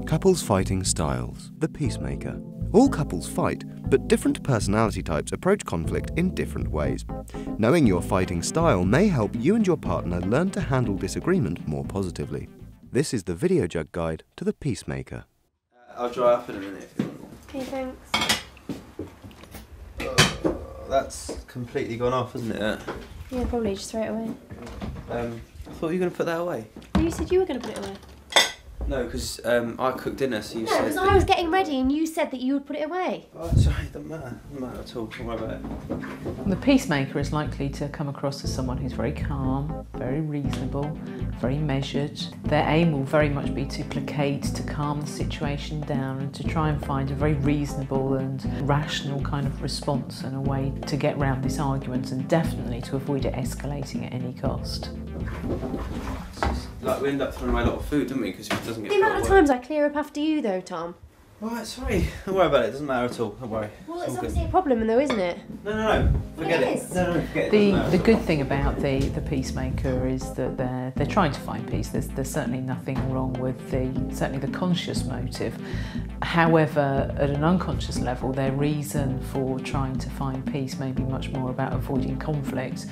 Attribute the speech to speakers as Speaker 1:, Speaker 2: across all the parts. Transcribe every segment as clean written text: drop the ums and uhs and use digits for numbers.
Speaker 1: Couples fighting styles. The Peacemaker. All couples fight, but different personality types approach conflict in different ways. Knowing your fighting style may help you and your partner learn to handle disagreement more positively. This is the Videojug guide to the Peacemaker.
Speaker 2: I'll dry up in a minute if you want.
Speaker 3: Okay, thanks.
Speaker 2: That's completely gone off, isn't it?
Speaker 3: Yeah, probably just throw it away.
Speaker 2: I thought you were going to put that away.
Speaker 3: Well, you said you were going to put it away.
Speaker 2: No, because I cooked dinner, so you said...
Speaker 3: No, because I was getting ready and you said that you would put it away.
Speaker 2: Oh, sorry, it doesn't matter. It doesn't matter at all. Don't worry about it.
Speaker 4: The peacemaker is likely to come across as someone who's very calm, very reasonable, very measured. Their aim will very much be to placate, to calm the situation down and to try and find a very reasonable and rational kind of response and a way to get round this argument and definitely to avoid it escalating at any cost.
Speaker 2: Like, we end up throwing away a lot of food, don't we? Because if it doesn't get...
Speaker 3: The amount of times I clear up after you, though, Tom.
Speaker 2: Alright, sorry. Don't worry about it. It doesn't matter at all. Don't worry.
Speaker 3: Well, it's obviously a problem, though, isn't it?
Speaker 2: No. Forget
Speaker 3: Well, it
Speaker 2: it.
Speaker 3: is.
Speaker 2: No, forget it.
Speaker 4: The good thing about the peacemaker is that they're trying to find peace. There's certainly nothing wrong with certainly the conscious motive. However, at an unconscious level, their reason for trying to find peace may be much more about avoiding conflict.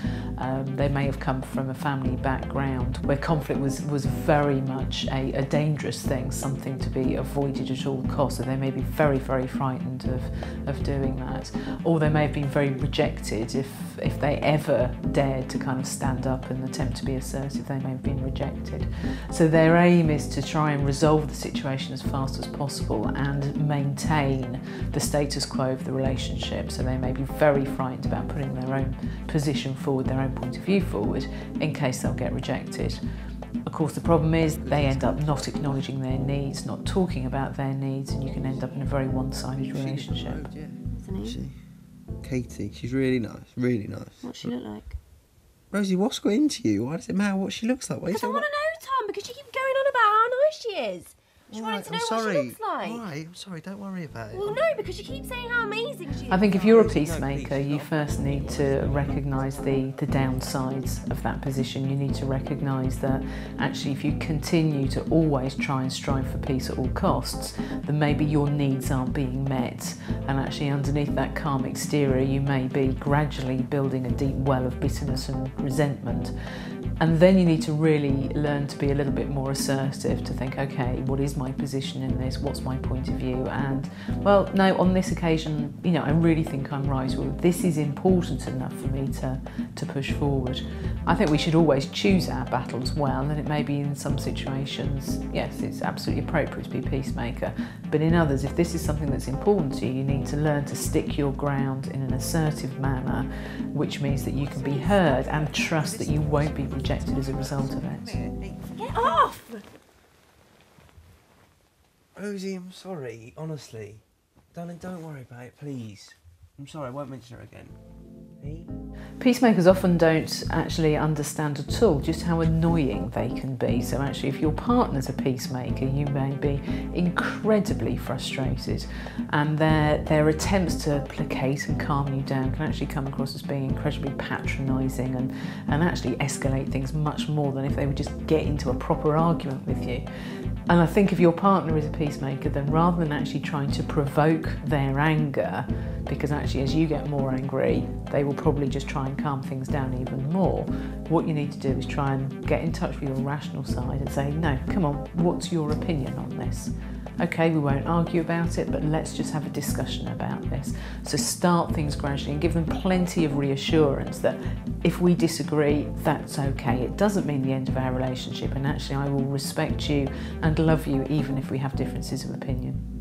Speaker 4: They may have come from a family background where conflict was very much a dangerous thing, something to be avoided at all costs. So they may be very, very frightened of doing that. Or they may have been very rejected. If they ever dared to kind of stand up and attempt to be assertive, they may have been rejected. So their aim is to try and resolve the situation as fast as possible and maintain the status quo of the relationship. So they may be very frightened about putting their own position forward, their own point of view forward, in case they'll get rejected. Of course, the problem is they end up not acknowledging their needs, not talking about their needs, and you can end up in a very one-sided relationship.
Speaker 2: She? Katie, she's really nice, really nice.
Speaker 3: What's she look like?
Speaker 2: Rosie, what's got into you? Why does it matter what she looks like?
Speaker 3: Because I want to know, Tom, because you keep going on about how nice she is. She wanted to know what she looks like.
Speaker 2: Alright, I'm sorry, don't worry about it.
Speaker 3: Well, no, because you keep saying how amazing she is.
Speaker 4: I think if you're a peacemaker, you first need to recognise the downsides of that position. You need to recognise that actually if you continue to always try and strive for peace at all costs, then maybe your needs aren't being met. And actually underneath that calm exterior, you may be gradually building a deep well of bitterness and resentment. And then you need to really learn to be a little bit more assertive, to think, okay, what is my position in this? What's my point of view? And, well, no, on this occasion, you know, I really think I'm right, or this is important enough for me to push forward. I think we should always choose our battles well, and it may be in some situations, yes, it's absolutely appropriate to be a peacemaker, but in others, if this is something that's important to you, you need to learn to stick your ground in an assertive manner, which means that you can be heard and trust that you won't be rejected as a result of it.
Speaker 3: Get off!
Speaker 2: Rosie, I'm sorry, honestly. Darling, don't worry about it, please. I'm sorry, I won't mention her again.
Speaker 4: Peacemakers often don't actually understand at all just how annoying they can be. So actually, if your partner's a peacemaker, you may be incredibly frustrated, and their attempts to placate and calm you down can actually come across as being incredibly patronising and actually escalate things much more than if they would just get into a proper argument with you. And I think if your partner is a peacemaker, then rather than actually trying to provoke their anger, because actually as you get more angry, they will probably just try and calm things down even more, what you need to do is try and get in touch with your rational side and say, no, come on, what's your opinion on this? Okay, we won't argue about it, but let's just have a discussion about this. So start things gradually and give them plenty of reassurance that if we disagree, that's okay. It doesn't mean the end of our relationship, and actually I will respect you and love you even if we have differences of opinion.